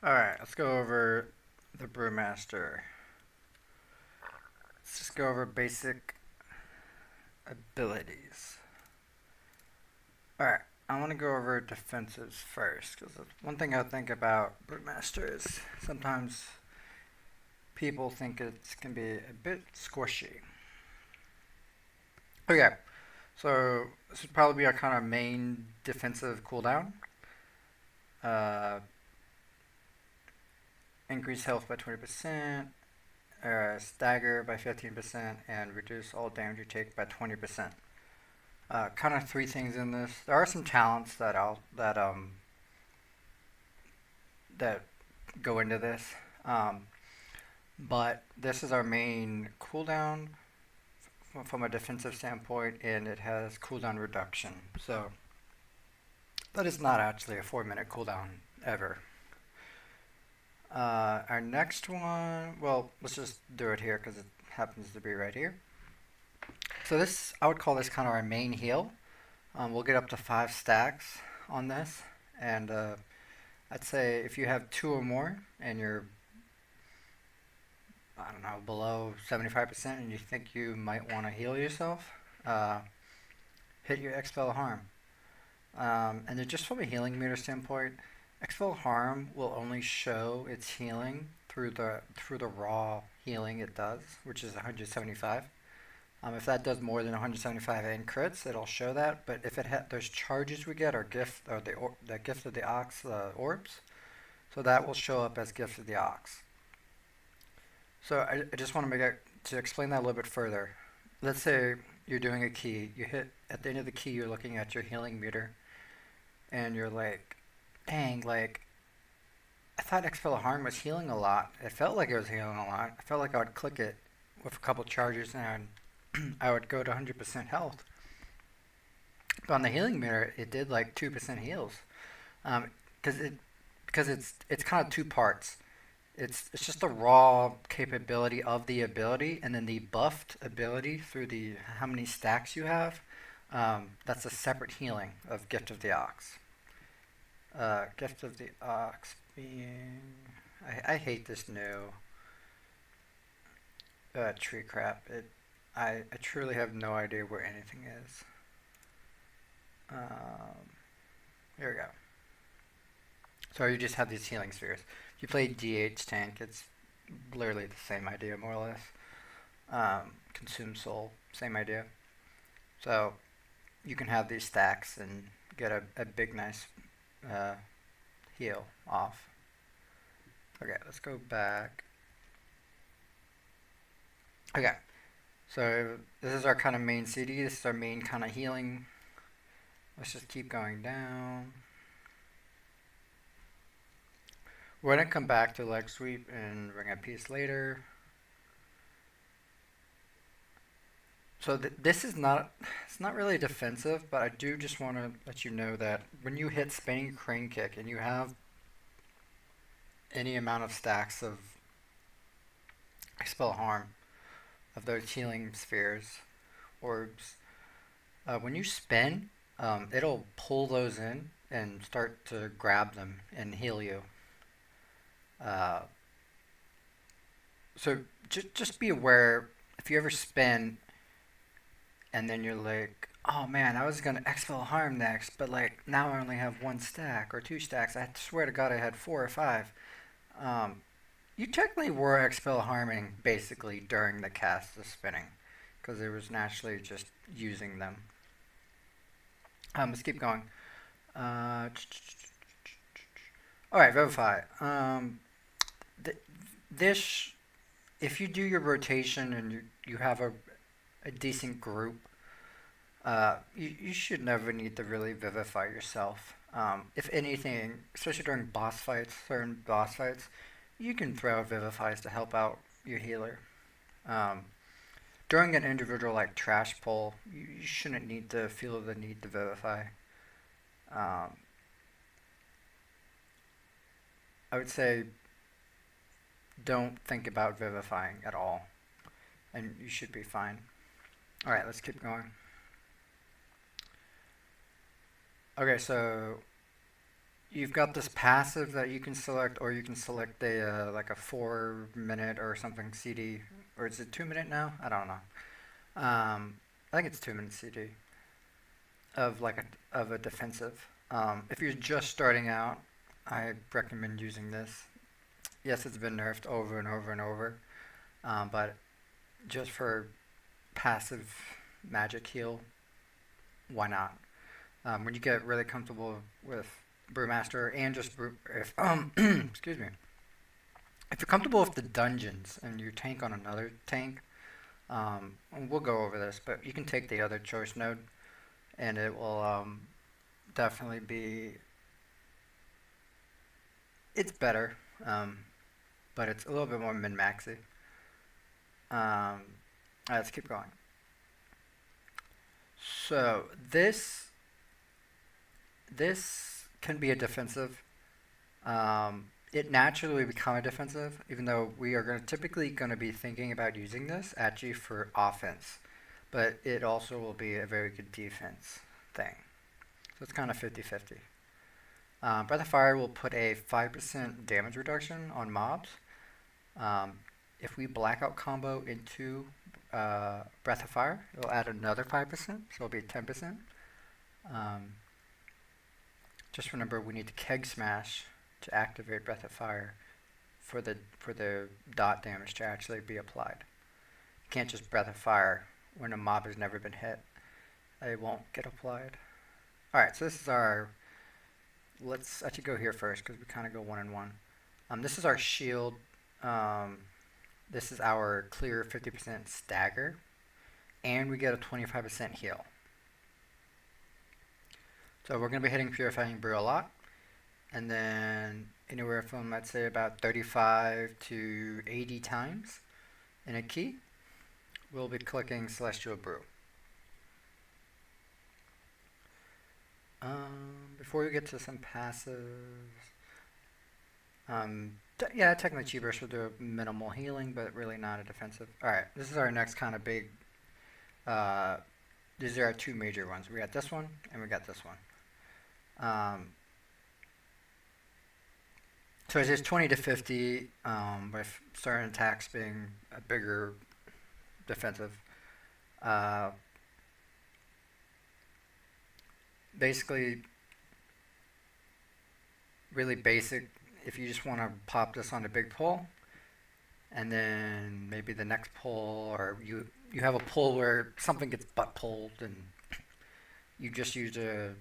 Alright, let's go over the Brewmaster. Let's just go over basic abilities. Alright, I want to go over defensives first, because one thing I think about Brewmaster is sometimes people think it can be a bit squishy. Okay, so this would probably be our kind of main defensive cooldown. Uh, increase health by 20%, stagger by 15%, and reduce all damage you take by 20%. Kind of three things in this. There are some talents that go into this, but this is our main cooldown from a defensive standpoint, and it has cooldown reduction. So that is not actually a 4-minute cooldown ever. Our next one, well, let's just do it here because it happens to be right here. So this, I would call this kind of our main heal. We'll get up to 5 stacks on this, and I'd say if you have 2 or more and you're, I don't know, below 75% and you think you might want to heal yourself, hit your Expel Harm. And then just from a healing meter standpoint, Expel Harm will only show its healing through the raw healing it does, which is 175. If that does more than 175 in crits, it'll show that. But if it those charges we get are gift or the gift of the ox orbs, so that will show up as gift of the ox. So I just want to to explain that a little bit further. Let's say you're doing a key. You hit at the end of the key. You're looking at your healing meter, and you're like, "Dang! Like I thought Expel Harm was healing a lot. It felt like it was healing a lot. I felt like I would click it with a couple charges and I would go to 100% health. But on the healing meter, it did like 2% heals, because it because it's kind of two parts. It's just the raw capability of the ability, and then the buffed ability through the how many stacks you have. That's a separate healing of Gift of the Ox. Gift of the Ox being I hate this new tree crap. I truly have no idea where anything is. Um, Here we go. So you just have these healing spheres. If you play DH tank, it's literally the same idea, more or less. Consume soul, same idea. So you can have these stacks and get a big, nice uh, heal off. Okay, let's go back. Okay, so this is our kind of main CD. This is our main kind of healing. Let's just keep going down. We're gonna come back to leg sweep and ring a piece later. So this is not, it's not really defensive, but I do just want to let you know that when you hit spinning crane kick and you have any amount of stacks of expel harm of those healing spheres, orbs, when you spin, it'll pull those in and start to grab them and heal you. Uh, so just be aware if you ever spin and then you're like, oh man, I was gonna expel harm next, but like now I only have 1 stack or 2 stacks. I swear to God I had 4 or 5. Um, you technically were expel harming basically during the cast of spinning, because it was naturally just using them. Let's keep going. Uh, all right, Vivify. Th- this, if you do your rotation and you have a decent group, you should never need to really vivify yourself. If anything, especially during boss fights, certain boss fights, you can throw vivifies to help out your healer. Um, During an individual like trash pull, you shouldn't need to feel the need to vivify. Um, I would say don't think about vivifying at all, and you should be fine. All right, let's keep going. Okay, so you've got this passive that you can select, or you can select a like a 4 minute or something CD, or is it 2 minute now? I don't know. I think it's 2 minute CD of a defensive. If you're just starting out, I recommend using this. Yes, it's been nerfed over and over and over, but just for passive magic heal, why not? When you get really comfortable with Brewmaster and just if excuse me, if you're comfortable with the dungeons and you tank on another tank, and we'll go over this, but you can take the other choice node, and it will definitely be. It's better, but it's a little bit more min maxy. Let's keep going. So this can be a defensive. It naturally become a defensive, even though we are typically going to be thinking about using this actually for offense, but it also will be a very good defense thing. So it's kind of 50-50. Breath of Fire will put a 5% damage reduction on mobs. If we blackout combo into Breath of Fire, it'll add another 5%, so it'll be 10%. Just remember, we need to keg smash to activate Breath of Fire for the dot damage to actually be applied. You can't just Breath of Fire when a mob has never been hit. It won't get applied. Alright, so this is our... Let's actually go here first because we kind of go one and one. This is our shield. This is our clear 50% stagger. And we get a 25% heal. So we're going to be hitting Purifying Brew a lot. And then anywhere from, I'd say, about 35 to 80 times in a key, we'll be clicking Celestial Brew. Before we get to some passives, yeah, technically Chi Burst will do a minimal healing, but really not a defensive. Alright, this is our next kind of big, these are our two major ones. We got this one, and we got this one. So it's just 20 to 50, with certain attacks being a bigger defensive. Basically, really basic. If you just want to pop this on a big pull, and then maybe the next pull, or you have a pull where something gets butt pulled, and you just use a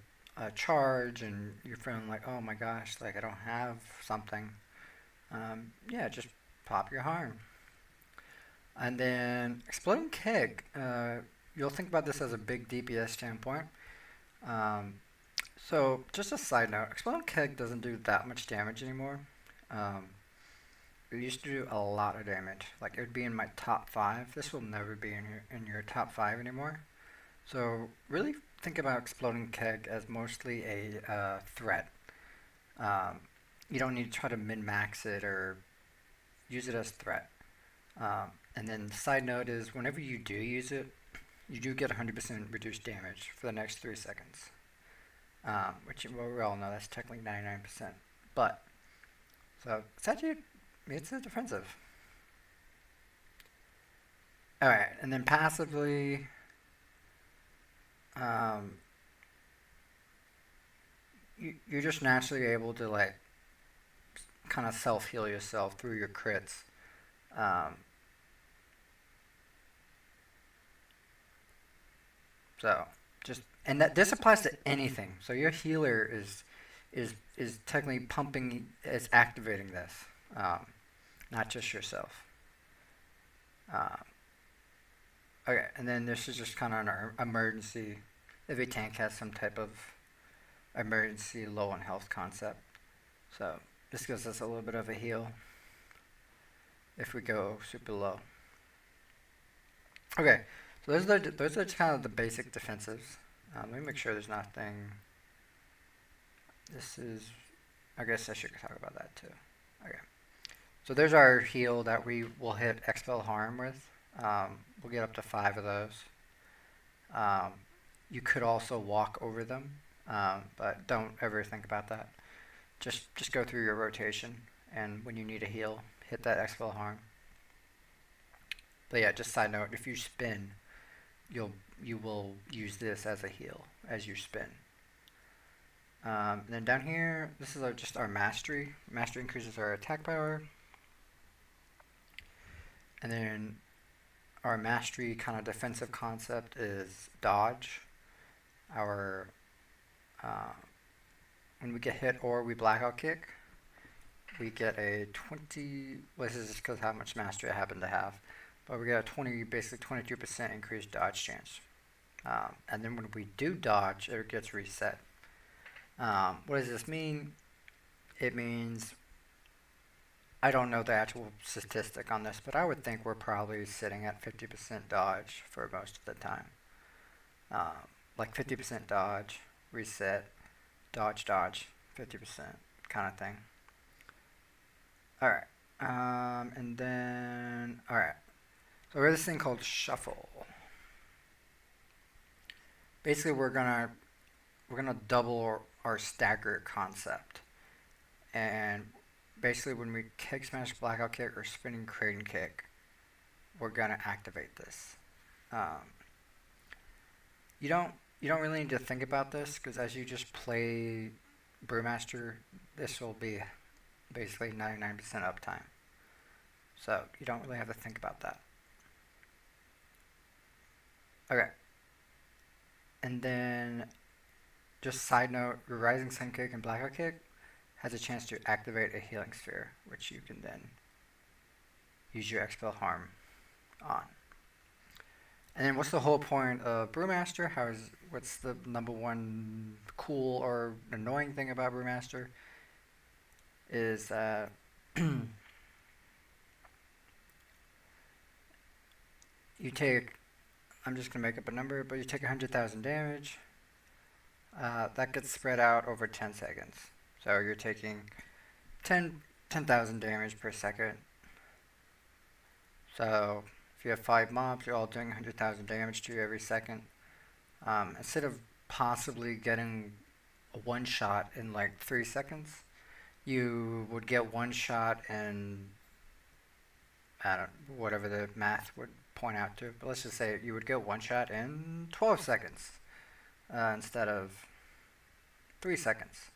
charge, and you're feeling like, oh my gosh, like I don't have something. Yeah, just pop your harm. And then Exploding Keg. You'll think about this as a big DPS standpoint. So just a side note, Exploding Keg doesn't do that much damage anymore. It used to do a lot of damage. Like it would be in my top 5. This will never be in your top 5 anymore. So really think about Exploding Keg as mostly a threat. You don't need to try to min-max it or use it as threat. And then the side note is whenever you do use it, you do get 100% reduced damage for the next 3 seconds. Which we all know that's technically 99%. But, so it's actually, it's a defensive. Alright, and then passively, you're just naturally able to like kind of self-heal yourself through your crits. So just, and that this applies to anything. So your healer is technically pumping, is activating this, not just yourself. Okay, and then this is just kind of an emergency. If a tank has some type of emergency low on health concept, so this gives us a little bit of a heal if we go super low. Okay, so those are kind of the basic defensives. Let me make sure there's nothing. This is, I guess I should talk about that too. Okay, so there's our heal that we will hit Expel Harm with. We'll get up to 5 of those. You could also walk over them, but don't ever think about that. just go through your rotation, and when you need a heal, hit that expel harm. But yeah, just side note, if you spin, you will use this as a heal as you spin. And then down here, this is just our mastery. Mastery increases our attack power. And then our mastery kind of defensive concept is dodge. Our when we get hit or we blackout kick, we get a 20. Well, this is just because how much mastery I happen to have, but we get a basically 22% increased dodge chance. And then when we do dodge, it gets reset. What does this mean? It means, I don't know the actual statistic on this, but I would think we're probably sitting at 50% dodge for most of the time. Like 50% dodge, reset, dodge, 50% kind of thing. Alright, and then, alright, so we have this thing called shuffle. Basically, we're gonna double our stagger concept, and basically when we kick smash, blackout kick, or spinning crane kick, we're gonna activate this. You don't really need to think about this, because as you just play Brewmaster, this will be basically 99% uptime. So you don't really have to think about that. Okay. And then, just side note, your Rising Sun Kick and Blackout Kick has a chance to activate a healing sphere, which you can then use your Expel Harm on. And then what's the whole point of Brewmaster? What's the number one cool or annoying thing about Brewmaster? Is that you take, I'm just going to make up a number, but you take 100,000 damage. That gets spread out over 10 seconds. So you're taking 10,000 damage per second. So if you have 5 mobs, you're all doing 100,000 damage to you every second. Instead of possibly getting a one shot in like 3 seconds, you would get one shot in, whatever the math would point out to, but let's just say you would get one shot in 12 seconds instead of 3 seconds.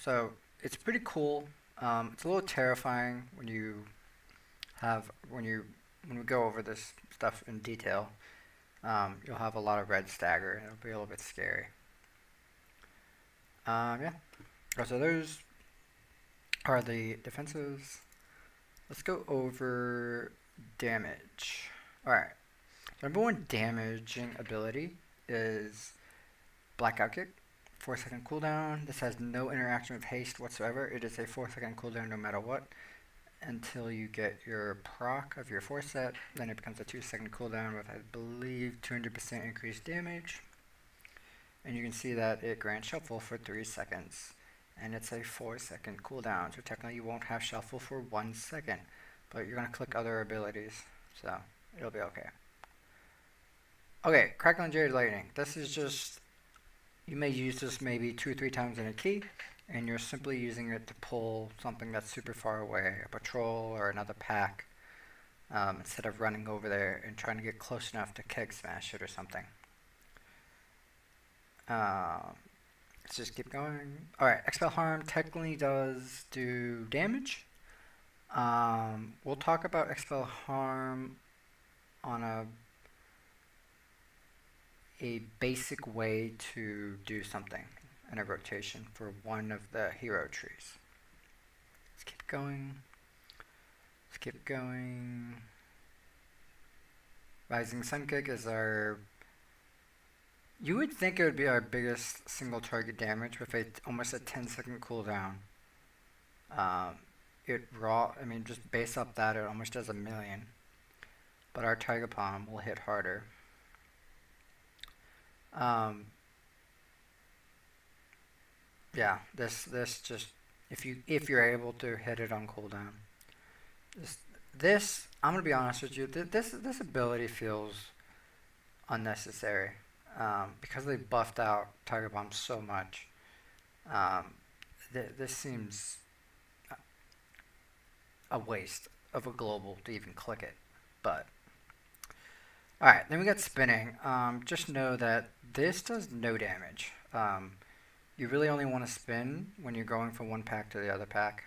So it's pretty cool. It's a little terrifying when we go over this stuff in detail. You'll have a lot of red stagger, and it'll be a little bit scary. Yeah. So those are the defensives. Let's go over damage. Alright. Number one damaging ability is Blackout Kick. 4-second cooldown. This has no interaction with haste whatsoever. It is a 4-second cooldown no matter what, until you get your proc of your 4-set. Then it becomes a 2-second cooldown with, I believe, 200% increased damage. And you can see that it grants shuffle for 3 seconds. And it's a 4-second cooldown, so technically you won't have shuffle for 1 second. But you're going to click other abilities, so it'll be okay. Okay, Crackling Jade Lightning. This is just, you may use this maybe 2 or 3 times in a key, and you're simply using it to pull something that's super far away, a patrol or another pack, instead of running over there and trying to get close enough to keg smash it or something. Let's just keep going. Alright, Expel Harm technically does do damage. We'll talk about Expel Harm on a basic way to do something in a rotation for one of the hero trees. Let's keep going. Let's keep going. Rising Sun Kick is our... You would think it would be our biggest single target damage with almost a 10-second cooldown. Just base up that, it almost does 1,000,000. But our Tiger Palm will hit harder. Yeah, this just, if you're able to hit it on cooldown. This I'm gonna be honest with you, this ability feels unnecessary. Because they buffed out Tiger Bomb so much, this seems a waste of a global to even click it. But alright, then we got spinning. Just know that this does no damage. You really only want to spin when you're going from one pack to the other pack.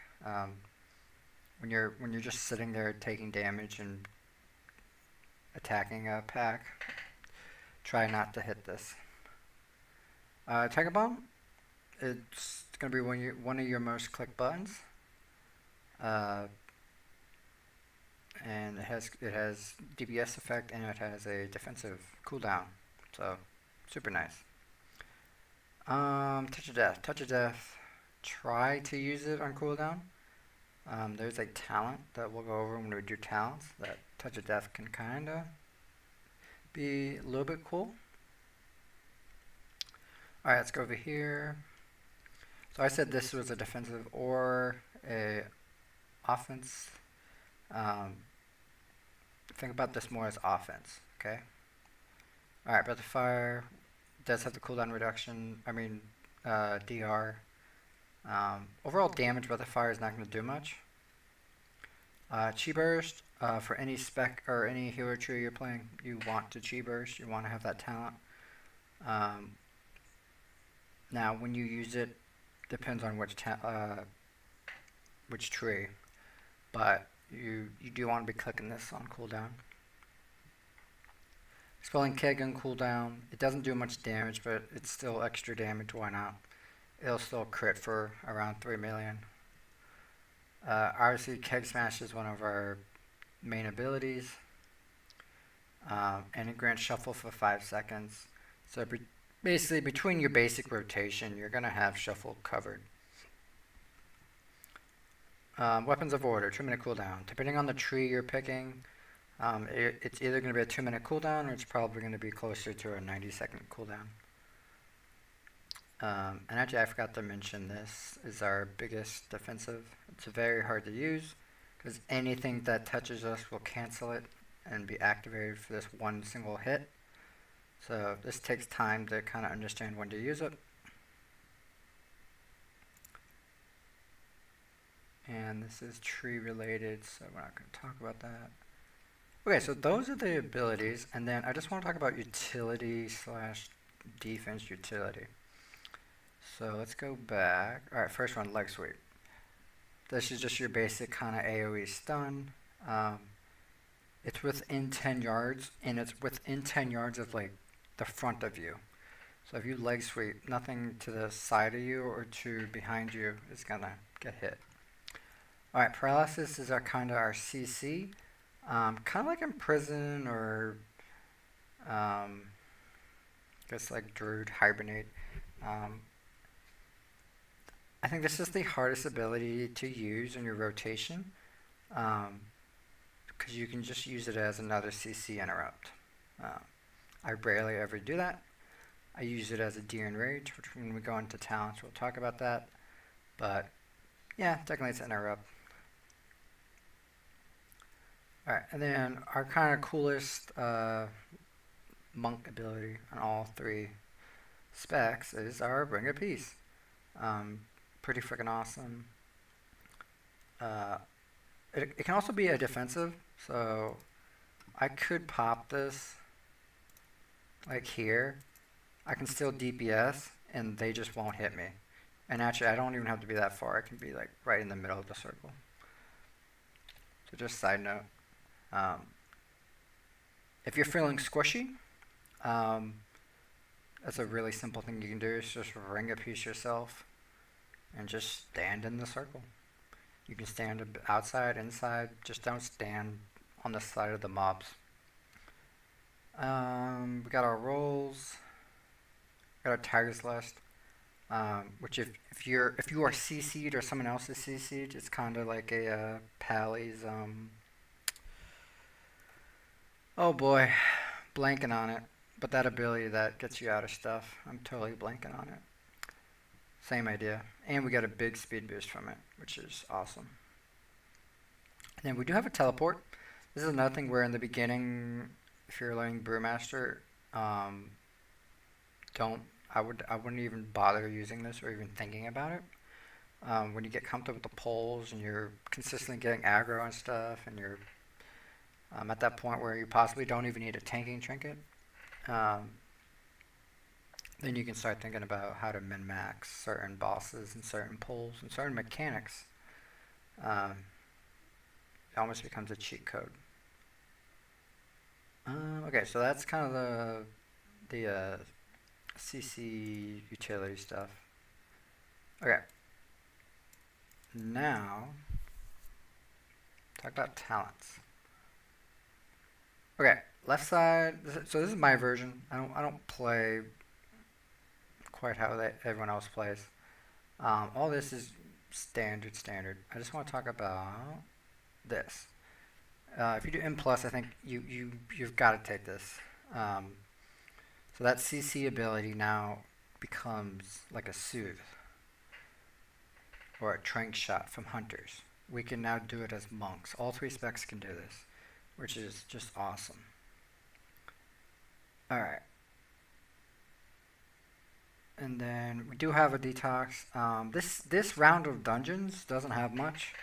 When you're just sitting there taking damage and attacking a pack, try not to hit this. Tiger Bomb, it's going to be one of your most clicked buttons. And it has DPS effect, and it has a defensive cooldown, so super nice. Touch of Death. Touch of Death, try to use it on cooldown. There's a talent that we'll go over when we do talents, that Touch of Death can kinda be a little bit cool. Alright, let's go over here. So I said this was a defensive or a offense. Think about this more as offense, okay? Alright, Breath of Fire does have the cooldown reduction, DR. Overall damage, Breath of Fire is not going to do much. Chi Burst, for any spec or any hero tree you're playing, you want to Chi Burst, you want to have that talent. Now, when you use it, depends on which tree, but you do want to be clicking this on cooldown. Expelling Keg on cooldown, it doesn't do much damage, but it's still extra damage, why not? It'll still crit for around 3 million. Obviously, Keg Smash is one of our main abilities. And it grants Shuffle for 5 seconds. So basically, between your basic rotation, you're going to have Shuffle covered. Weapons of Order, 2-minute cooldown. Depending on the tree you're picking, it's either going to be a 2-minute cooldown, or it's probably going to be closer to a 90-second cooldown. And actually, I forgot to mention, this is our biggest defensive. It's very hard to use, because anything that touches us will cancel it and be activated for this one single hit. So this takes time to kind of understand when to use it. And this is tree related, so we're not going to talk about that. Okay, so those are the abilities, and then I just want to talk about utility / defense utility. So let's go back. Alright, first one, leg sweep. This is just your basic kind of AoE stun. It's within 10 yards, and it's within 10 yards of like the front of you. So if you leg sweep, nothing to the side of you or to behind you is gonna get hit. Alright, paralysis is our kind of our CC. Kind of like Imprison or I guess like Druid, Hibernate. I think this is the hardest ability to use in your rotation, because you can just use it as another CC interrupt. I rarely ever do that. I use it as a Deer Enrage, which when we go into talents we'll talk about that. But yeah, technically it's an interrupt. Alright, and then our kind of coolest monk ability on all 3 specs is our Bring a Peace. Pretty freaking awesome. It can also be a defensive, so I could pop this like here. I can still DPS and they just won't hit me. And actually, I don't even have to be that far. I can be like right in the middle of the circle. So just side note. If you're feeling squishy, that's a really simple thing you can do, is just ring a piece yourself and just stand in the circle. You can stand outside, inside, just don't stand on the side of the mobs. We got our rolls, got our Tiger's Lust, which if you are CC'd or someone else is CC'd, it's kind of like a Pally's, oh boy, blanking on it. But that ability that gets you out of stuff, I'm totally blanking on it. Same idea. And we got a big speed boost from it, which is awesome. And then we do have a teleport. This is another thing where in the beginning, if you're learning Brewmaster, I wouldn't even bother using this or even thinking about it. When you get comfortable with the poles and you're consistently getting aggro and stuff, and you're at that point where you possibly don't even need a tanking trinket, um, then you can start thinking about how to min-max certain bosses and certain pulls and certain mechanics. Um, it almost becomes a cheat code. Okay, so that's kind of the CC utility stuff. Okay, now talk about talents. Okay, left side. So this is my version. I don't play quite how everyone else plays. All this is standard. I just want to talk about this. If you do M plus, I think you've got to take this. So that CC ability now becomes like a soothe or a trank shot from hunters. We can now do it as monks. All three specs can do this, which is just awesome. All right. And then we do have a detox. This round of dungeons doesn't have much.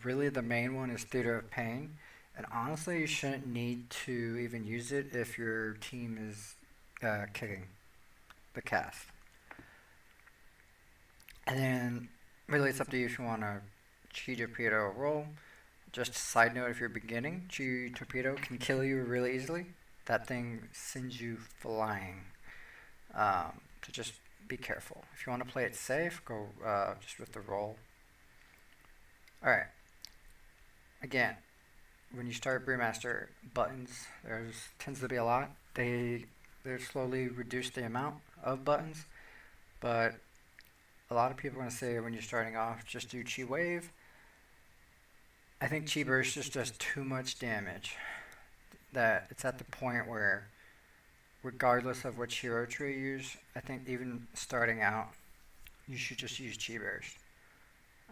Really, the main one is Theater of Pain, and honestly, you shouldn't need to even use it if your team is kicking the cast. And then, really, it's up to you if you want to Chi Torpedo or roll. Just a side note, if you're beginning, Chi Torpedo can kill you really easily. That thing sends you flying. So just be careful. If you want to play it safe, go just with the roll. Alright. Again, when you start Brewmaster, buttons, there's tends to be a lot. They slowly reduce the amount of buttons, but a lot of people are going to say when you're starting off, just do Chi Wave. I think Chi Burst just does too much damage. That it's at the point where, regardless of which hero tree you use, I think even starting out, you should just use Chi Burst.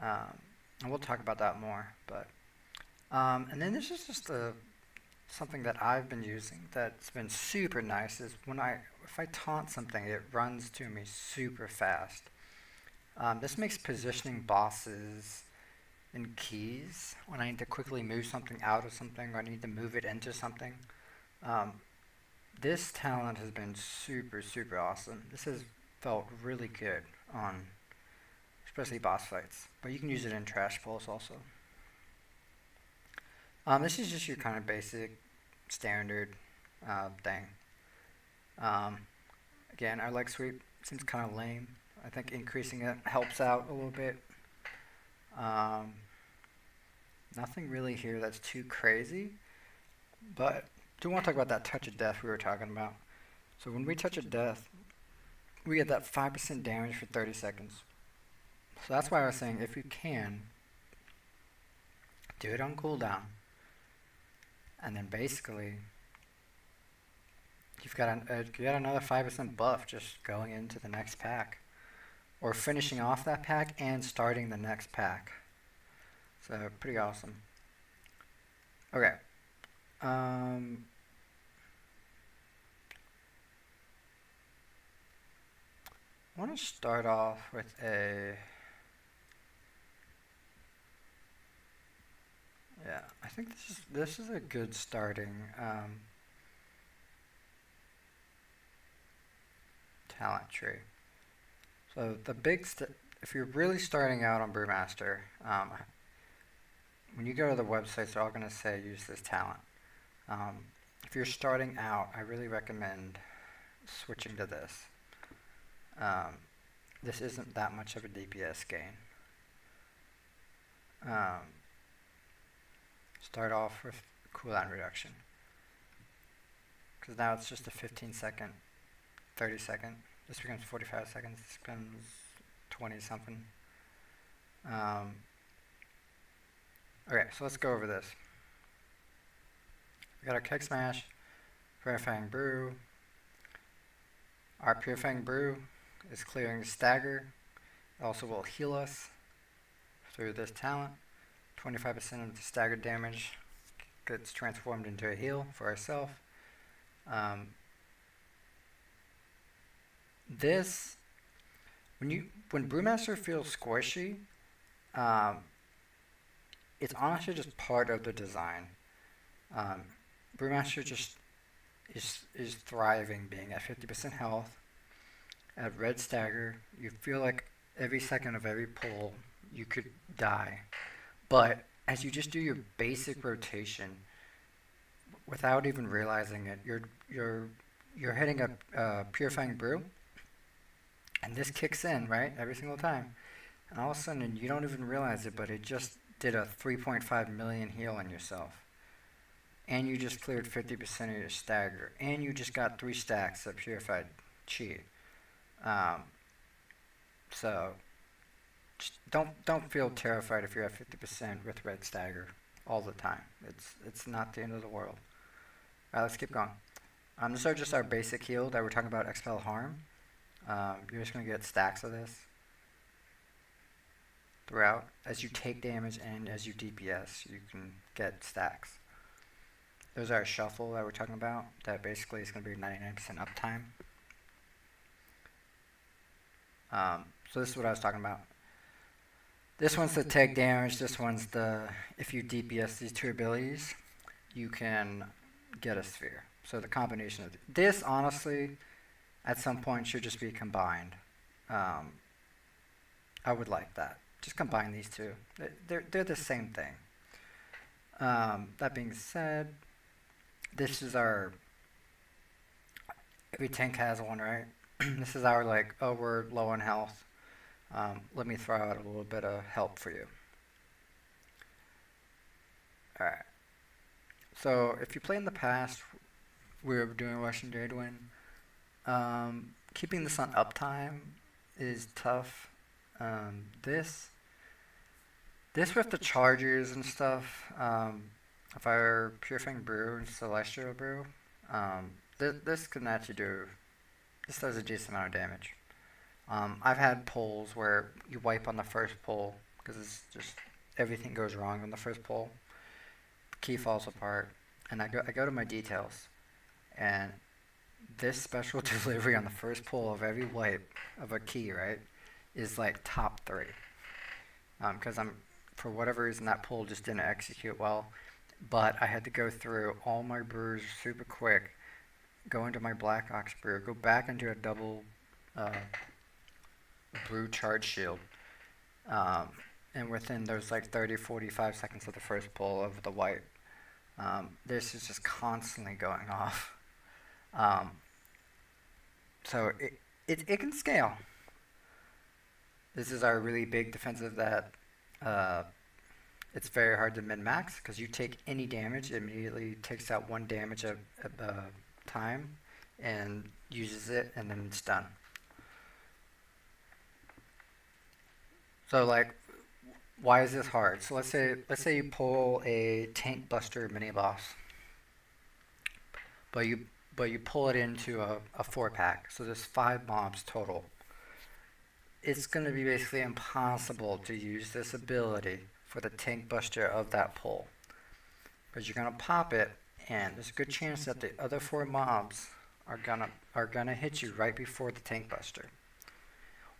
And we'll talk about that more. But and then this is just something that I've been using that's been super nice. Is if I taunt something, it runs to me super fast. This makes positioning bosses and keys when I need to quickly move something out of something or I need to move it into something. This talent has been super awesome. This has felt really good on especially boss fights, but you can use it in trash pulls also. This is just your kind of basic standard thing. Again, our leg sweep seems kind of lame. I think increasing it helps out a little bit. Nothing really here that's too crazy, but do want to talk about that touch of death we were talking about. So when we touch a death, we get that 5% damage for 30 seconds. So that's why I was saying if you can, do it on cooldown. And then basically, you got another 5% buff just going into the next pack. Or finishing off that pack and starting the next pack. So pretty awesome. Okay. I want to start off with I think this is a good starting talent tree. So the if you're really starting out on Brewmaster, when you go to the websites, they're all going to say use this talent. If you're starting out, I really recommend switching to this. This isn't that much of a DPS gain. Start off with cooldown reduction. Because now it's just a 15-second, 30-second. This becomes 45 seconds. This becomes 20 something. Okay, so let's go over this. We got our Keg Smash, Purifying Brew. Our Purifying Brew is clearing Stagger. It also will heal us through this talent. 25% of the stagger damage gets transformed into a heal for ourselves. When Brewmaster feels squishy, um, it's honestly just part of the design. Um, Brewmaster just is thriving being at 50% health. At Red Stagger, you feel like every second of every pull you could die. But as you just do your basic rotation, without even realizing it, you're you're hitting a purifying brew, and this kicks in right every single time, and all of a sudden you don't even realize it, but it just did a 3.5 million heal on yourself, and you just cleared 50% of your stagger, and you just got 3 stacks of purified chi. Um, so don't feel terrified if you're at 50% with red stagger all the time. It's not the end of the world. All right, let's keep going. This is just our basic heal that we're talking about expel harm. You're just gonna get stacks of this throughout. As you take damage and as you DPS, you can get stacks. There's our shuffle that we're talking about. That basically is gonna be 99% uptime. So this is what I was talking about. This one's the take damage. This one's the if you DPS these two abilities, you can get a sphere. So the combination of this, honestly, at some point should just be combined. I would like that. Just combine these two. They're the same thing. That being said, this is our every tank has one, right? This is our like, oh, we're low on health. Let me throw out a little bit of help for you. All right. So if you play in the past, we were doing Russian Jadewind. Keeping this on uptime is tough. This with the chargers and stuff. If I were Purifying Brew and Celestial Brew, this can actually do. This does a decent amount of damage. I've had pulls where you wipe on the first pull because it's just everything goes wrong on the first pull. Key falls apart, and I go to my details, and this special delivery on the first pull of every wipe of a key, right, is like top 3. Because for whatever reason that pull just didn't execute well, but I had to go through all my brews super quick, go into my Black Ox brew, go back into a double brew charge shield, and within those like 30, 45 seconds of the first pull of the wipe, this is just constantly going off. So it can scale. This is our really big defensive that it's very hard to min-max because you take any damage, it immediately takes out 1 damage at time and uses it, and then it's done. So like, why is this hard? So let's say you pull a Tank Buster mini boss, but you pull it into a 4-pack. So there's 5 mobs total. It's going to be basically impossible to use this ability for the Tank Buster of that pull, because you're going to pop it, and there's a good chance that the other 4 mobs are gonna hit you right before the Tank Buster.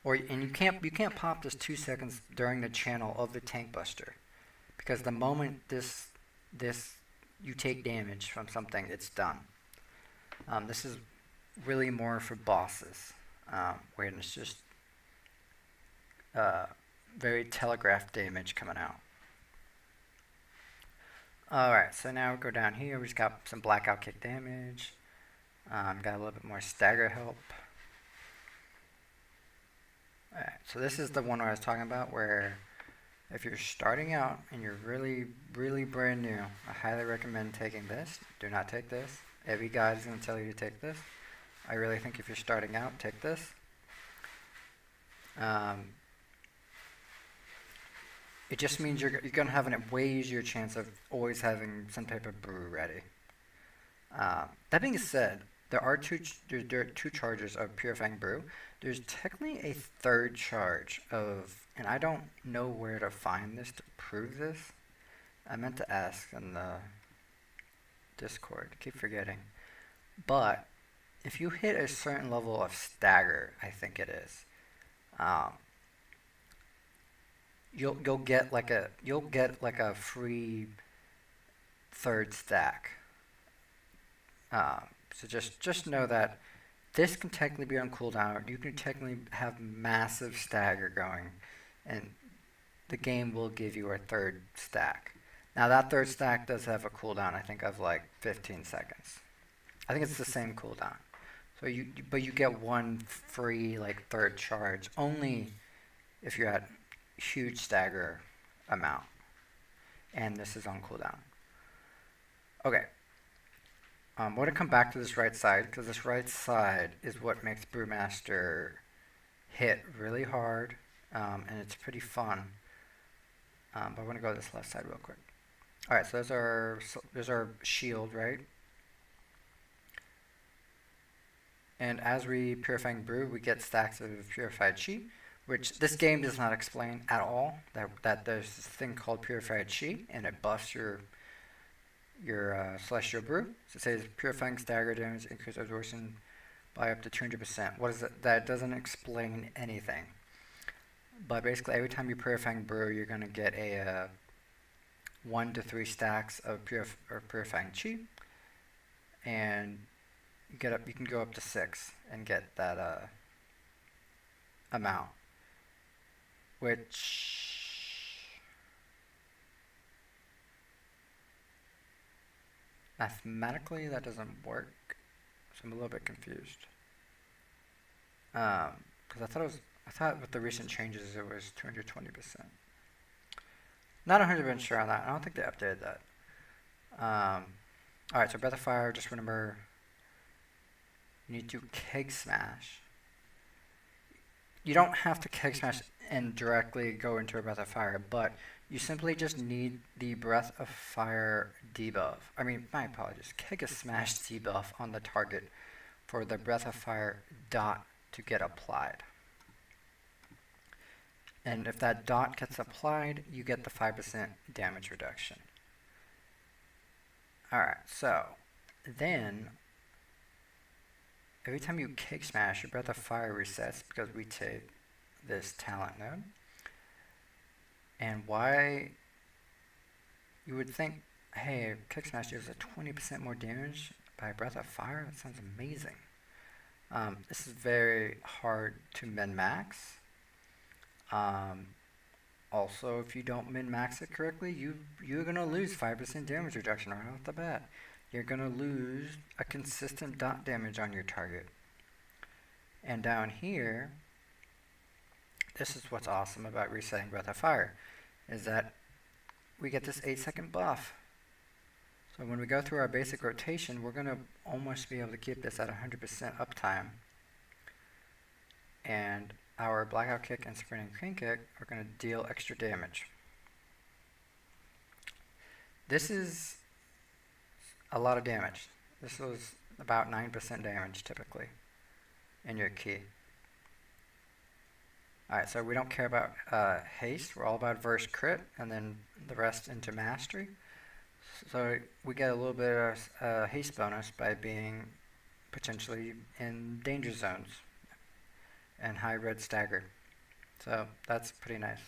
And you can't pop this 2 seconds during the channel of the Tank Buster, because the moment this you take damage from something, it's done. This is really more for bosses, where it's just very telegraphed damage coming out. Alright, so now we go down here. We just got some blackout kick damage. Got a little bit more stagger help. Alright, so this is the one I was talking about, where if you're starting out and you're really, really brand new, I highly recommend taking this. Do not take this. Every guide is going to tell you to take this. I really think if you're starting out, take this. It just means you're going to have a way easier chance of always having some type of brew ready. That being said, there are two charges of Purifying Brew. There's technically a 3rd charge of, and I don't know where to find this to prove this. I meant to ask in the Discord. I keep forgetting. But if you hit a certain level of stagger, I think it is, Um, you'll get like a free third stack. So just know that this can technically be on cooldown. You can technically have massive stagger going, and the game will give you a third stack. Now that third stack does have a cooldown, I think, of like 15 seconds. I think it's the same cooldown. So but you get one free like third charge only if you're at huge stagger amount, and this is on cooldown. Okay. I want to come back to this right side because this right side is what makes Brewmaster hit really hard, and it's pretty fun. But I want to go to this left side real quick. All right, so there's our shield, right? And as we Purifying Brew, we get stacks of Purified Chi, which this game does not explain at all, that there's this thing called Purified Chi, and it buffs your Celestial Brew. So it says Purifying Stagger damage, increase absorption by up to 200%. What is it? That doesn't explain anything. But basically, every time you Purifying Brew, you're going to get a 1 to 3 stacks of Purifying Chi, and you can go up to 6 and get that amount, which mathematically that doesn't work, so I'm a little bit confused. Because I thought with the recent changes it was 220%. Not 100% sure on that. I don't think they updated that. All right, so Breath of Fire. Just remember, you need to keg smash. You don't have to keg smash and directly go into a Breath of Fire, but you simply just need the Breath of Fire debuff. I mean, my apologies. Keg smash debuff on the target for the Breath of Fire dot to get applied. And if that dot gets applied, you get the 5% damage reduction. Alright, so then every time you kick smash, your Breath of Fire resets because we take this talent node. And why you would think, hey, kick smash deals a 20% more damage by Breath of Fire? That sounds amazing. This is very hard to min-max. Also, if you don't min-max it correctly, you're going to lose 5% damage reduction right off the bat. You're going to lose a consistent dot damage on your target. And down here, this is what's awesome about resetting Breath of Fire, is that we get this 8-second buff. So when we go through our basic rotation, we're going to almost be able to keep this at 100% uptime. And our Blackout Kick and Sprinting Crane Kick are going to deal extra damage. This is a lot of damage. This was about 9% damage typically in your key. Alright, so we don't care about haste. We're all about verse crit and then the rest into mastery. So we get a little bit of haste bonus by being potentially in danger zones and high red stagger. So that's pretty nice.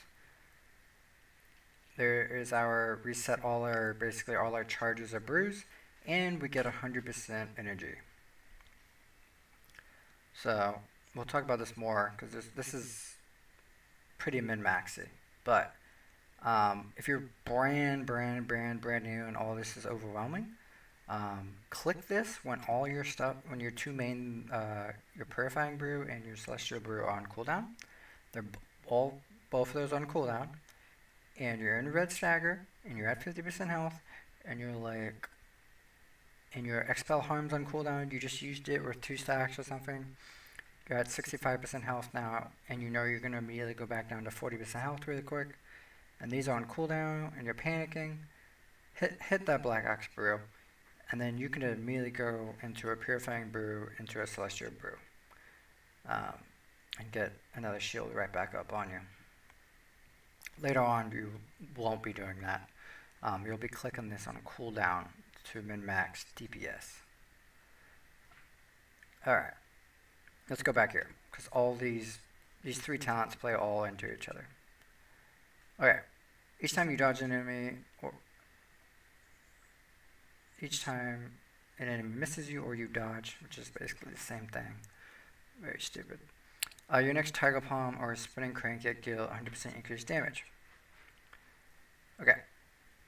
There is our reset basically all our charges of brews, and we get 100% energy. So we'll talk about this more because this is pretty min-maxy. But if you're brand new and all this is overwhelming, click this when all your stuff, when your two main, your Purifying Brew and your Celestial Brew are on cooldown. They're both of those on cooldown, and you're in red stagger, and you're at 50% health, and you're like, and your Expel Harm's on cooldown. You just used it with 2 stacks or something. You're at 65% health now, and you know you're gonna immediately go back down to 40% health really quick. And these are on cooldown, and you're panicking. Hit that Black Ox Brew. And then you can immediately go into a Purifying Brew, into a Celestial Brew, and get another shield right back up on you. Later on, you won't be doing that. You'll be clicking this on cooldown to min-max DPS. Alright, let's go back here, because all these These three talents play all into each other. Okay. Each time you dodge an enemy, or each time an enemy misses you or you dodge, which is basically the same thing. Very stupid. Your next Tiger Palm or Spinning Crank Kick deal 100% increased damage. Okay.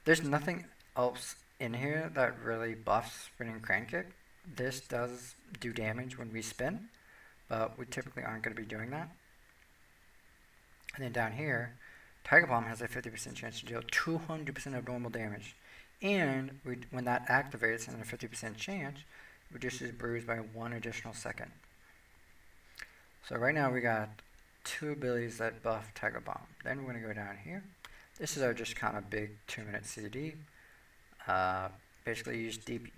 There's nothing else in here that really buffs Spinning Crank Kick. This does do damage when we spin, but we typically aren't going to be doing that. And then down here, Tiger Bomb has a 50% chance to deal 200% of normal damage. And when that activates and a 50% chance, reduces brews by 1 additional second. So right now we got 2 abilities that buff Tiger Bomb. Then we're going to go down here. This is our just kind of big 2-minute CD. Basically,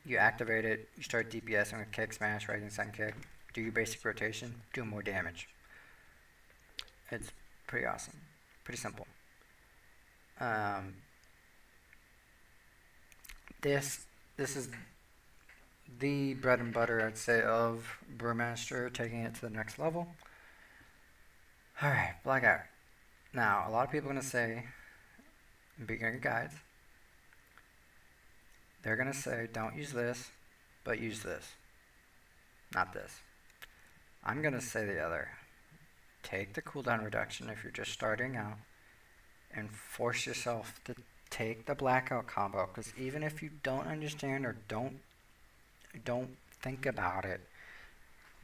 you activate it, you start DPSing with Kick Smash, Rising Sun Kick, do your basic rotation, do more damage. It's pretty awesome, pretty simple. This is the bread and butter, I'd say, of Brewmaster, taking it to the next level. Alright, Blackout. Now, a lot of people are going to say, in beginner guides, they're going to say, don't use this, but use this. Not this. I'm going to say the other. Take the cooldown reduction if you're just starting out, and force yourself to take the Blackout combo, because even if you don't understand or don't think about it,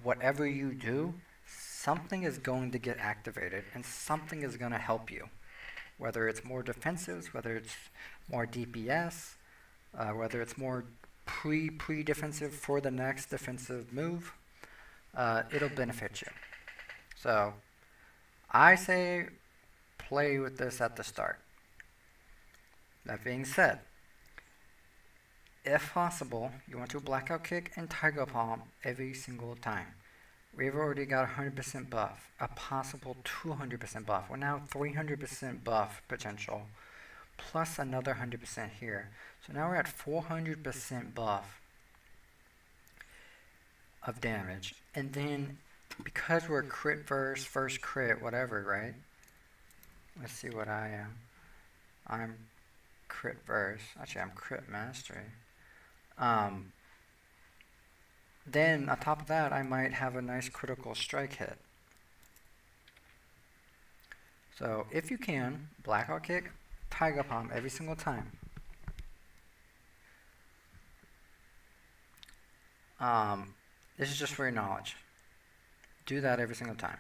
whatever you do, something is going to get activated and something is going to help you. Whether it's more defensives, whether it's more DPS, whether it's more pre-defensive for the next defensive move, it'll benefit you. So I say play with this at the start. That being said, if possible, you want to Blackout Kick and Tiger Palm every single time. We've already got 100% buff, a possible 200% buff. We're now 300% buff potential, plus another 100% here. So now we're at 400% buff of damage. And then, because we're crit verse, first crit, whatever, right? Let's see what I am. I'm crit verse. Actually, I'm crit mastery. Then, on top of that, I might have a nice critical strike hit. So, if you can, Blackout Kick, Tiger Palm every single time. This is just for your knowledge. Do that every single time.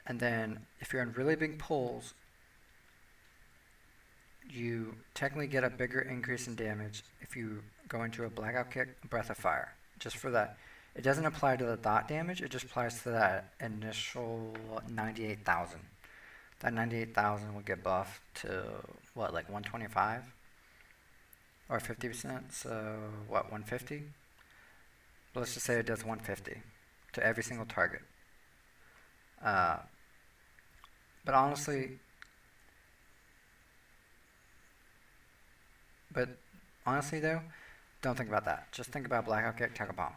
And then, if you're in really big pulls, you technically get a bigger increase in damage if you go into a Blackout Kick, Breath of Fire. Just for that. It doesn't apply to the dot damage, it just applies to that initial 98,000. That 98,000 will get buffed to, what, like 125? Or 50%, so what, 150? But let's just say it does 150 to every single target. But honestly though, don't think about that. Just think about Blackout Kick, Tiger Palm.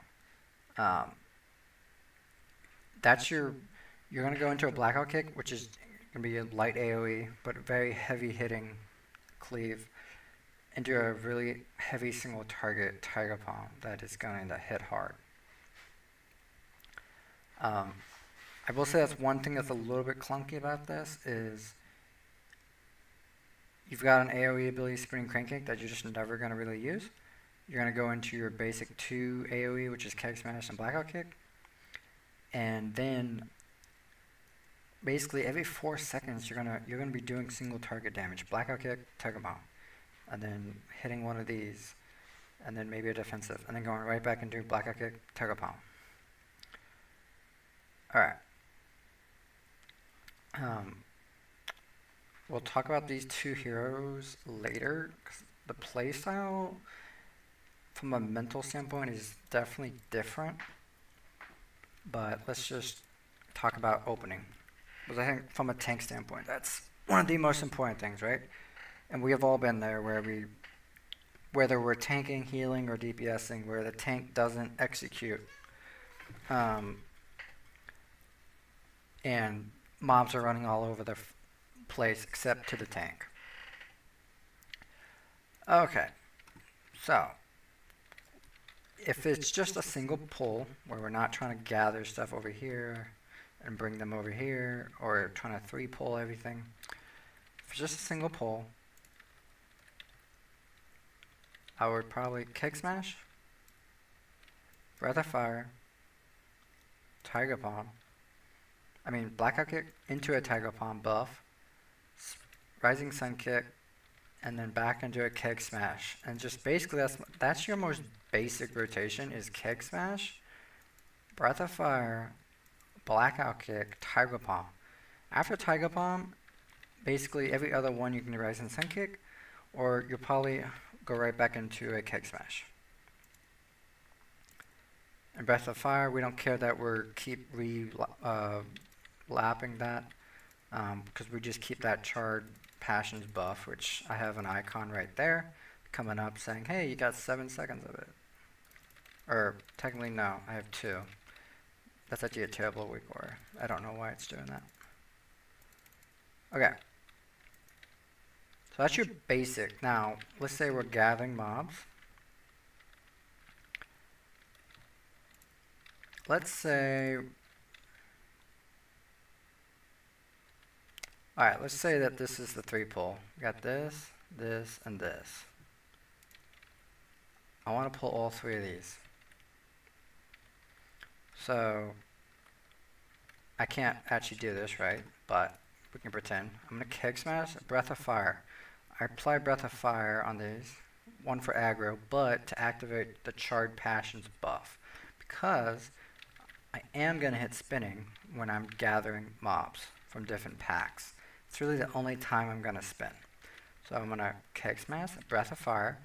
You're going to go into a Blackout Kick, which is going to be a light AoE, but very heavy hitting cleave, into a really heavy single target Tiger Palm that is going to hit hard. I will say that's one thing that's a little bit clunky about this is you've got an AoE ability, Spinning Crank Kick, that you're just never going to really use. You're going to go into your basic 2 AoE, which is Kick Smash and Blackout Kick. And then basically every 4 seconds you're gonna be doing single target damage. Blackout Kick, Tiger Bomb. And then hitting one of these. And then maybe a defensive. And then going right back and doing Blackout Kick, Tiger Bomb. Alright. We'll talk about these 2 heroes later. 'Cause the playstyle from a mental standpoint is definitely different, but let's just talk about opening, because I think from a tank standpoint that's one of the most important things, right? And we have all been there where whether we're tanking, healing, or DPSing, where the tank doesn't execute, and mobs are running all over the place except to the tank. Okay, so if it's just a single pull where we're not trying to gather stuff over here and bring them over here, or trying to 3-pull everything, if it's just a single pull, I would probably Keg Smash, Breath of Fire, Tiger Palm, Blackout Kick into a Tiger Palm buff, Rising Sun Kick, and then back into a Keg Smash. And just basically that's your most basic rotation is Keg Smash, Breath of Fire, Blackout Kick, Tiger Palm. After Tiger Palm, basically every other one you can do Rising Sun Kick, or you'll probably go right back into a Keg Smash. And Breath of Fire, we don't care that we're lapping that, because we just keep that Charred Passions buff, which I have an icon right there coming up saying, hey, you got 7 seconds of it. Or technically no, I have 2. That's actually a terrible weak order. I don't know why it's doing that. Okay. So that's your basic. Now, let's say we're gathering mobs. Let's say, alright, let's say that this is the 3-pull. We got this, this, and this. I want to pull all 3 of these. So, I can't actually do this, right? But we can pretend. I'm going to Keg Smash, Breath of Fire. I apply Breath of Fire on these, one for aggro, but to activate the Charred Passions buff. Because I am going to hit spinning when I'm gathering mobs from different packs. It's really the only time I'm going to spin. So I'm going to Keg Smash, Breath of Fire.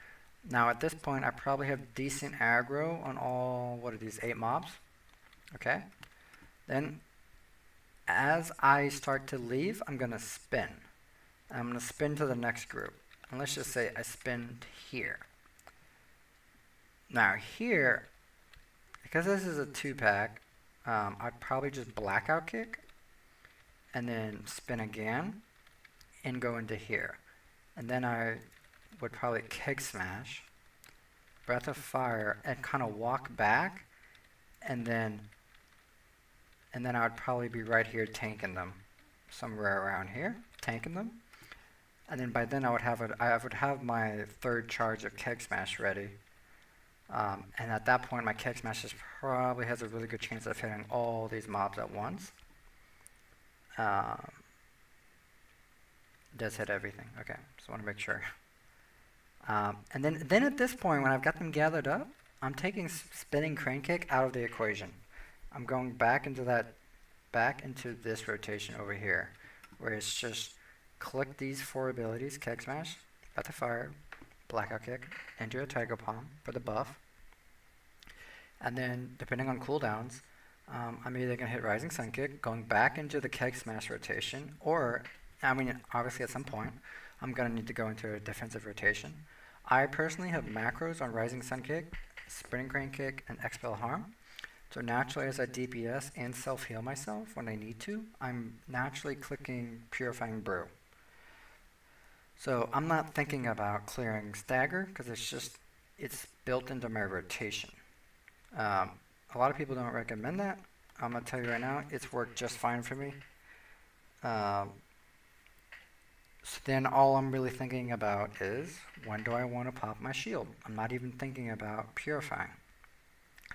Now at this point I probably have decent aggro on all, what are these, 8 mobs? Okay. Then as I start to leave, I'm going to spin. I'm going to spin to the next group. And let's just say I spin here. Now here, because this is a 2-pack, I'd probably just Blackout Kick and then spin again and go into here. And then I would probably Keg Smash, Breath of Fire, and kind of walk back, and then I would probably be right here tanking them, somewhere around here, tanking them. And then by then I would have my 3rd charge of Keg Smash ready. And at that point my Keg Smash probably has a really good chance of hitting all these mobs at once. It does hit everything. Okay, just want to make sure. And then at this point, when I've got them gathered up, I'm taking Spinning Crane Kick out of the equation. I'm going back into this rotation over here, where it's just click these 4 abilities: Keg Smash, Breath of Fire, Blackout Kick, into a Tiger Palm for the buff. And then, depending on cooldowns, I'm either going to hit Rising Sun Kick, going back into the Keg Smash rotation, or, obviously at some point, I'm going to need to go into a defensive rotation. I personally have macros on Rising Sun Kick, Spinning Crane Kick, and Expel Harm. So naturally, as I DPS and self-heal myself when I need to, I'm naturally clicking Purifying Brew. So I'm not thinking about clearing Stagger, because it's built into my rotation. A lot of people don't recommend that. I'm going to tell you right now, it's worked just fine for me. So then all I'm really thinking about is, when do I want to pop my shield? I'm not even thinking about purifying.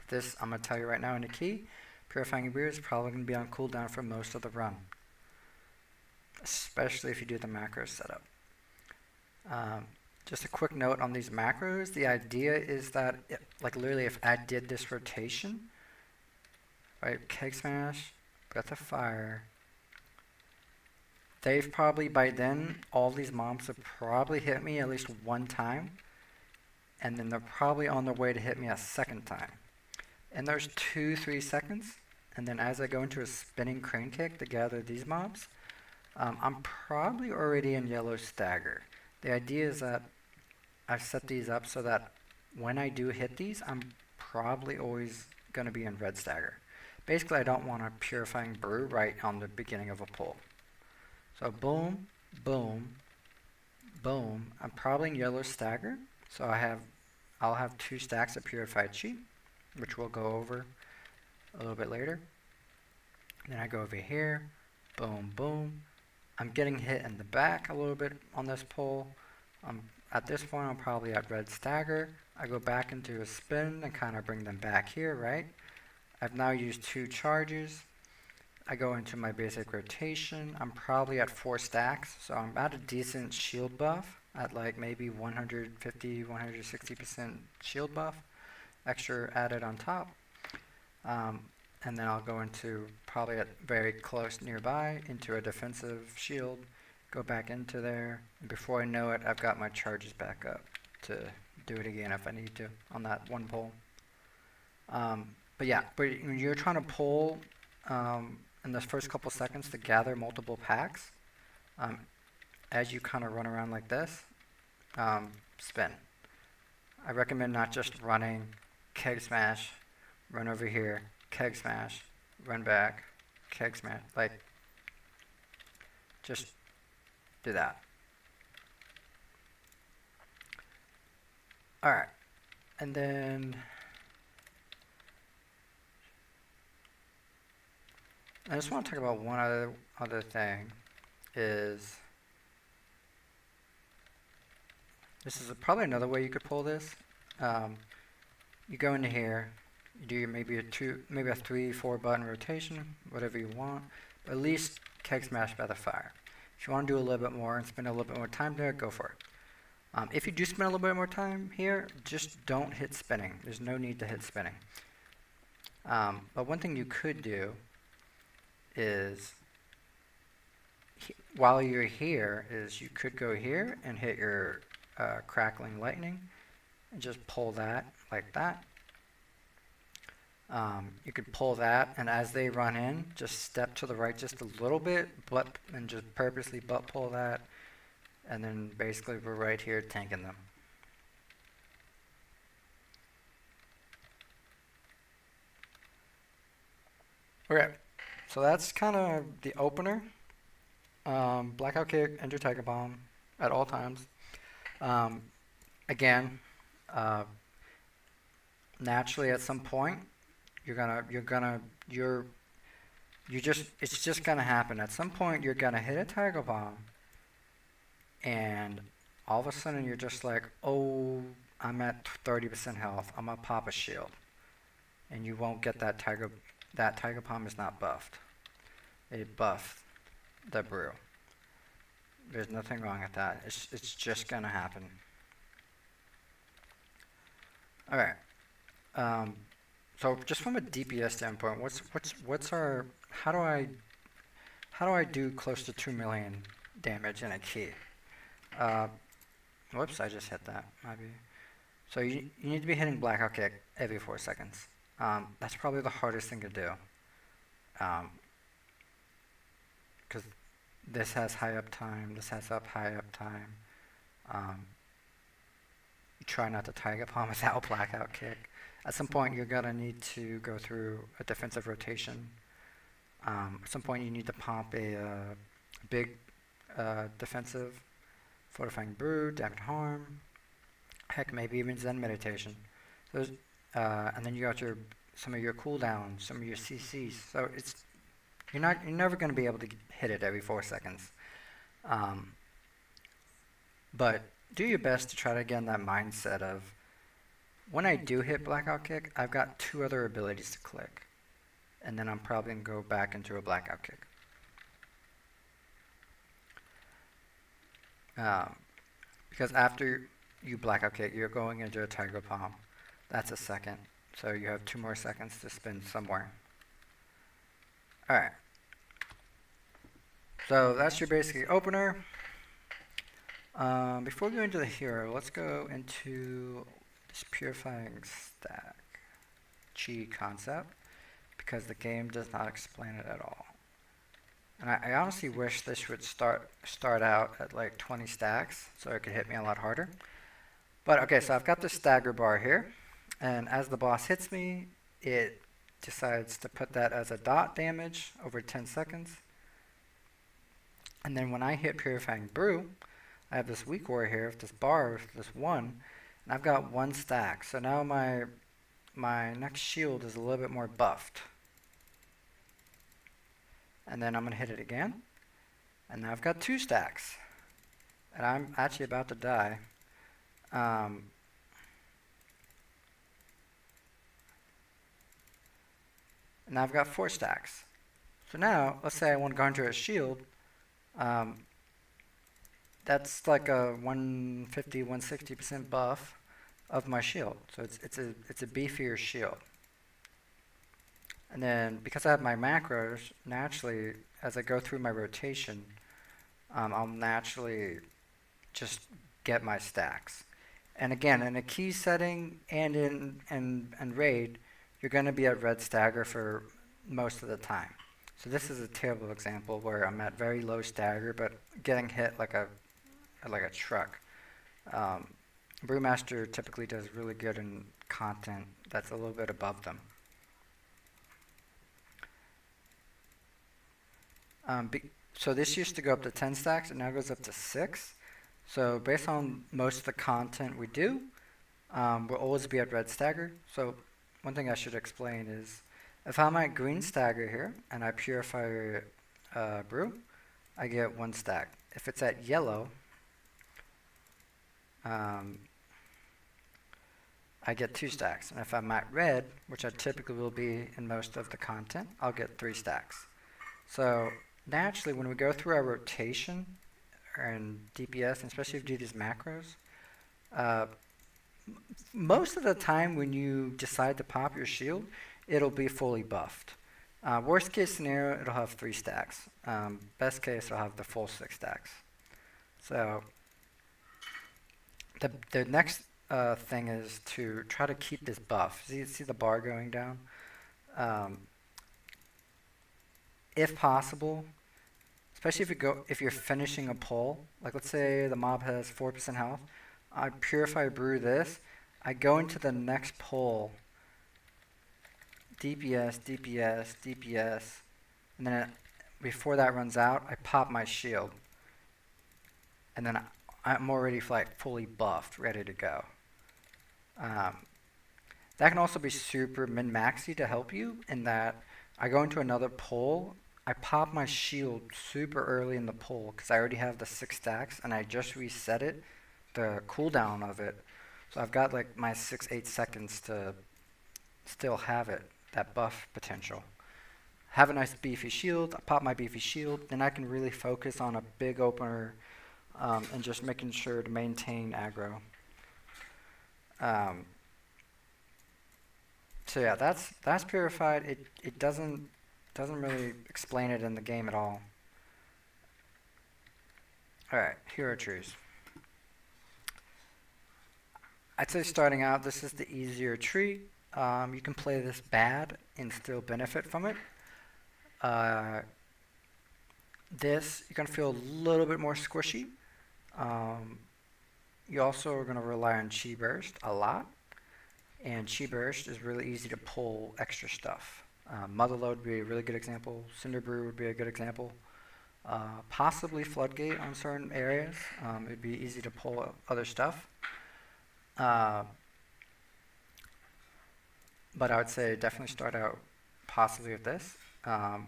This, I'm going to tell you right now in the key, Purifying Brew is probably going to be on cooldown for most of the run. Especially if you do the macro setup. Just a quick note on these macros. The idea is that, literally if I did this rotation, right, Keg Smash, Breath of Fire, they've probably, by then, all these mobs have probably hit me at least 1 time, and then they're probably on their way to hit me a 2nd time. And there's 2-3 seconds, and then as I go into a Spinning Crane Kick to gather these mobs, I'm probably already in yellow Stagger. The idea is that I've set these up so that when I do hit these, I'm probably always going to be in red Stagger. Basically, I don't want a Purifying Brew right on the beginning of a pull. So boom, boom, boom. I'm probably in yellow stagger, so I'll have 2 stacks of Purified Chi, which we'll go over a little bit later. Then I go over here, boom, boom. I'm getting hit in the back a little bit on this pull. At this point, I'm probably at red stagger. I go back into a spin and kind of bring them back here, right? I've now used 2 charges. I go into my basic rotation. I'm probably at 4 stacks, so I'm at a decent shield buff at like maybe 150, 160% shield buff, extra added on top. And then I'll go into probably at very close nearby into a defensive shield, go back into there. And before I know it, I've got my charges back up to do it again if I need to on that one pull. But when you're trying to pull in the first couple seconds to gather multiple packs, as you kind of run around like this, spin. I recommend not just running keg smash, run over here, keg smash, run back, keg smash, like, just do that. Alright, and then I just want to talk about one other thing, is this is probably another way you could pull this. You go into here, you do maybe a 3-4 button rotation, whatever you want, but at least keg smash by the fire. If you want to do a little bit more and spend a little bit more time there, go for it. If you do spend a little bit more time here, just don't hit spinning. There's no need to hit spinning. But one thing you could do is, while you're here, is you could go here and hit your crackling lightning and just pull that like that. You could pull that, and as they run in, just step to the right just a little bit, and just purposely butt pull that, and then basically we're right here tanking them. Okay, so that's kind of the opener. Blackout kick, enter Tiger Bomb at all times. Again, naturally at some point, it's just gonna happen. At some point, you're gonna hit a Tiger Bomb, and all of a sudden you're just like, oh, I'm at 30% health. I'm gonna pop a shield, and you won't get that Tiger. That Tiger Bomb is not buffed. It buffed the brew. There's nothing wrong with that. It's just gonna happen. All right. So just from a DPS standpoint, what's our how do I do close to 2 million damage in a key? Whoops, I just hit that. Maybe. So you need to be hitting blackout kick every 4 seconds. That's probably the hardest thing to do. Because this has high uptime, this has high uptime. You try not to Tiger Bomb without blackout kick. At some point, you're gonna need to go through a defensive rotation. At some point, you need to pump a big defensive fortifying brew, damage harm, heck, maybe even Zen meditation. Those, and then you got some of your cooldowns, some of your CCs. So you're never gonna be able to hit it every 4 seconds. But do your best to try to get in that mindset of, when I do hit blackout kick, I've got 2 other abilities to click, and then I'm probably going to go back into a blackout kick. Because after you blackout kick, you're going into a Tiger Bomb. That's a second, so you have 2 more seconds to spin somewhere. Alright, so that's your basic opener. Before we go into the hero, let's go into this purifying stack chi concept, because the game does not explain it at all. And I honestly wish this would start out at like 20 stacks, so it could hit me a lot harder. But okay, so I've got this stagger bar here, and as the boss hits me, it decides to put that as a dot damage over 10 seconds. And then when I hit Purifying Brew, I have this weak ore here, this bar, this 1, and I've got 1 stack. So now my next shield is a little bit more buffed. And then I'm going to hit it again. And now I've got 2 stacks. And I'm actually about to die. And now I've got 4 stacks. So now, let's say I want to go into a shield. That's like a 150, 160% buff of my shield. So it's a beefier shield. And then because I have my macros, naturally, as I go through my rotation, I'll naturally just get my stacks. And again, in a key setting and in raid, you're going to be at red stagger for most of the time. So this is a terrible example where I'm at very low stagger, but getting hit like a truck. Brewmaster typically does really good in content that's a little bit above them. So this used to go up to 10 stacks, and now goes up to 6. So based on most of the content we do, we'll always be at red stagger. So one thing I should explain is, if I'm at green stagger here, and I purify brew, I get 1 stack. If it's at yellow, I get 2 stacks. And if I'm at red, which I typically will be in most of the content, I'll get 3 stacks. So naturally, when we go through our rotation and DPS, and especially if you do these macros, most of the time when you decide to pop your shield, it'll be fully buffed. Worst case scenario, it'll have 3 stacks. Best case, it'll have the full 6 stacks. So the next thing is to try to keep this buff. See the bar going down? If possible, especially if you're finishing a pull, like let's say the mob has 4% health, I purify brew this, I go into the next pull, DPS, DPS, DPS, and then before that runs out, I pop my shield, and then I'm already like fully buffed, ready to go. That can also be super min-maxy to help you in that I go into another pull, I pop my shield super early in the pull because I already have the 6 stacks and I just reset it, the cooldown of it. So I've got like my 6-8 seconds to still have it, that buff potential. Have a nice beefy shield, I pop my beefy shield, then I can really focus on a big opener and just making sure to maintain aggro. So yeah, that's purified. It doesn't really explain it in the game at all. Alright, hero trees. I'd say starting out, this is the easier tree. You can play this bad and still benefit from it. This, you're going to feel a little bit more squishy. You also are going to rely on Chi Burst a lot. And Chi Burst is really easy to pull extra stuff. Motherload would be a really good example. Cinder Brew would be a good example. Possibly Floodgate on certain areas. It would be easy to pull other stuff. But I would say definitely start out possibly with this. When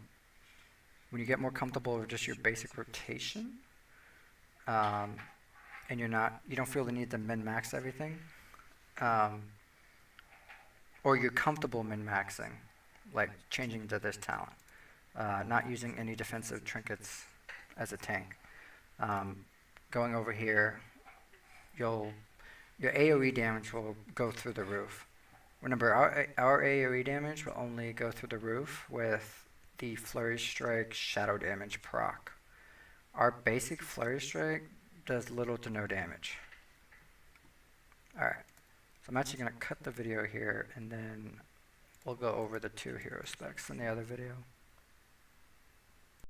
you get more comfortable with just your basic rotation, and you don't feel the need to min-max everything, or you're comfortable min-maxing, like changing to this talent, not using any defensive trinkets as a tank. Going over here, your AoE damage will go through the roof. Remember, our AoE damage will only go through the roof with the Flurry Strike Shadow Damage proc. Our basic Flurry Strike does little to no damage. Alright, so I'm actually going to cut the video here, and then we'll go over the 2 hero specs in the other video.